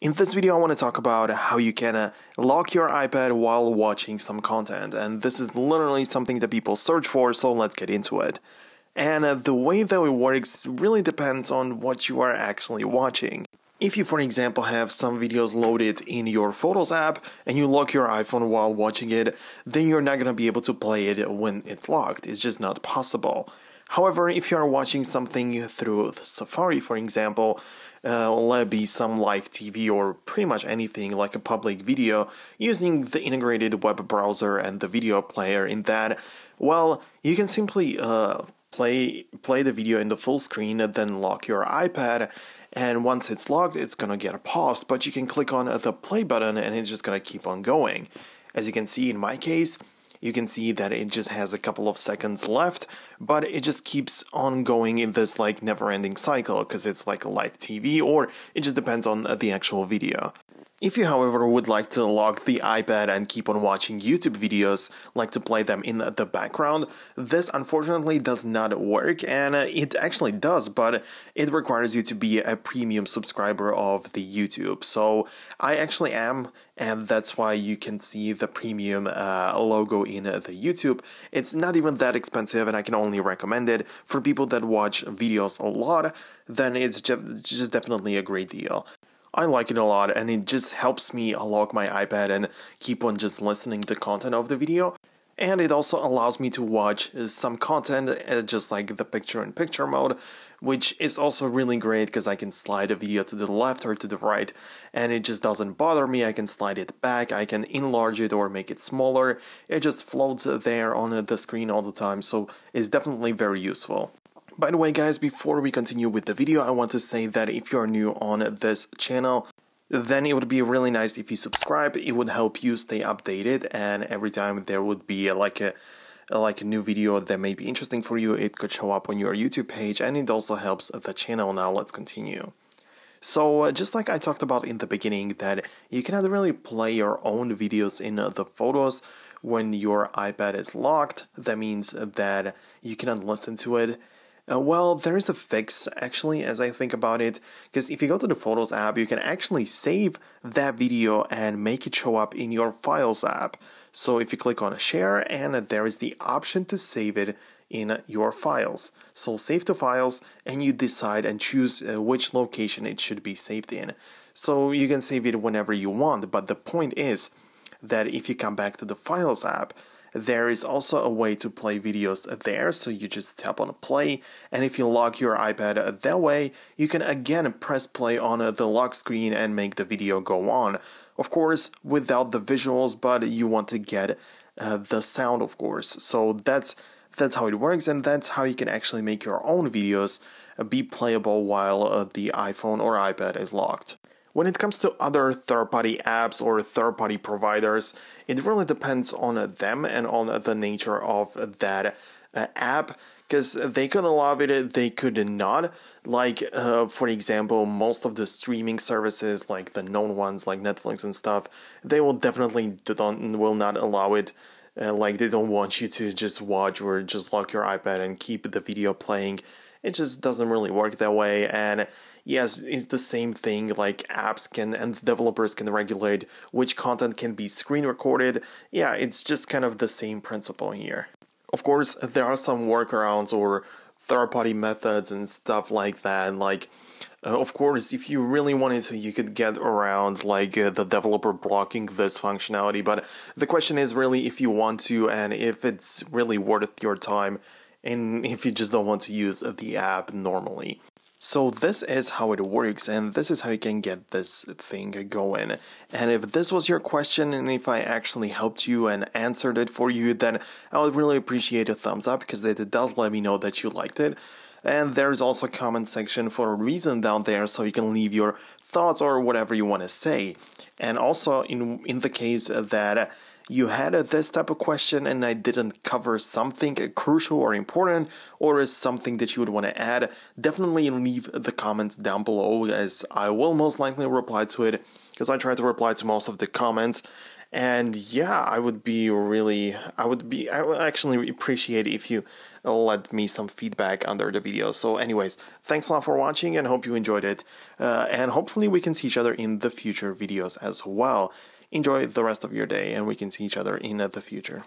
In this video, I want to talk about how you can lock your iPad while watching some content, and this is literally something that people search for, so let's get into it. And the way that it works really depends on what you are actually watching. If you, for example, have some videos loaded in your Photos app and you lock your iPhone while watching it, then you're not going to be able to play it when it's locked. It's just not possible. However, if you are watching something through Safari, for example, let it be some live TV or pretty much anything like a public video using the integrated web browser and the video player in that, well, you can simply play the video in the full screen and then lock your iPad, and once it's locked, it's gonna get paused, but you can click on the play button and it's just gonna keep on going. As you can see in my case, you can see that it just has a couple of seconds left, but it just keeps on going in this like never-ending cycle because it's like a live TV, or it just depends on the actual video. If you, however, would like to lock the iPad and keep on watching YouTube videos, like to play them in the background, this unfortunately does not work, and it actually does, but it requires you to be a premium subscriber of the YouTube. So I actually am, and that's why you can see the premium logo in the YouTube. It's not even that expensive, and I can only recommend it for people that watch videos a lot. Then it's just definitely a great deal. I like it a lot, and it just helps me lock my iPad and keep on just listening to the content of the video. And it also allows me to watch some content just like the picture-in-picture mode, which is also really great because I can slide a video to the left or to the right, and it just doesn't bother me. I can slide it back, I can enlarge it or make it smaller. It just floats there on the screen all the time, so it's definitely very useful. By the way, guys, before we continue with the video, I want to say that if you're new on this channel, then it would be really nice if you subscribe. It would help you stay updated, and every time there would be like a new video that may be interesting for you, it could show up on your YouTube page, and it also helps the channel. Now let's continue. So just like I talked about in the beginning, that you cannot really play your own videos in the photos when your iPad is locked. That means that you cannot listen to it. Well, there is a fix, actually, as I think about it, because if you go to the Photos app, you can actually save that video and make it show up in your Files app. So if you click on Share, and there is the option to save it in your files. So save to Files, and you decide and choose which location it should be saved in. So you can save it whenever you want, but the point is that if you come back to the Files app, there is also a way to play videos there, so you just tap on play, and if you lock your iPad that way, you can again press play on the lock screen and make the video go on. Of course, without the visuals, but you want to get the sound, of course. So that's how it works, and that's how you can actually make your own videos be playable while the iPhone or iPad is locked. When it comes to other third-party apps or third-party providers, it really depends on them and on the nature of that app, because they could allow it, they could not. Like, for example, most of the streaming services, like the known ones like Netflix and stuff, they will definitely will not allow it. Like, they don't want you to just watch or just lock your iPad and keep the video playing. It just doesn't really work that way, and yes, it's the same thing, like apps can and developers can regulate which content can be screen recorded. Yeah, it's just kind of the same principle here. Of course, there are some workarounds or third-party methods and stuff like that, like of course, if you really wanted to, you could get around like the developer blocking this functionality, but the question is really if you want to and if it's really worth your time, and if you just don't want to use the app normally. So this is how it works, and this is how you can get this thing going. And if this was your question, and if I actually helped you and answered it for you, then I would really appreciate a thumbs up, because it does let me know that you liked it. And there's also a comment section for a reason down there, so you can leave your thoughts or whatever you want to say. And also, in the case that you had this type of question and I didn't cover something crucial or important, or something that you would want to add, definitely leave the comments down below, as I will most likely reply to it, because I try to reply to most of the comments. And yeah, I would actually appreciate if you let me some feedback under the video. So anyways, thanks a lot for watching and hope you enjoyed it. And hopefully we can see each other in the future videos as well. Enjoy the rest of your day and we can see each other in the future.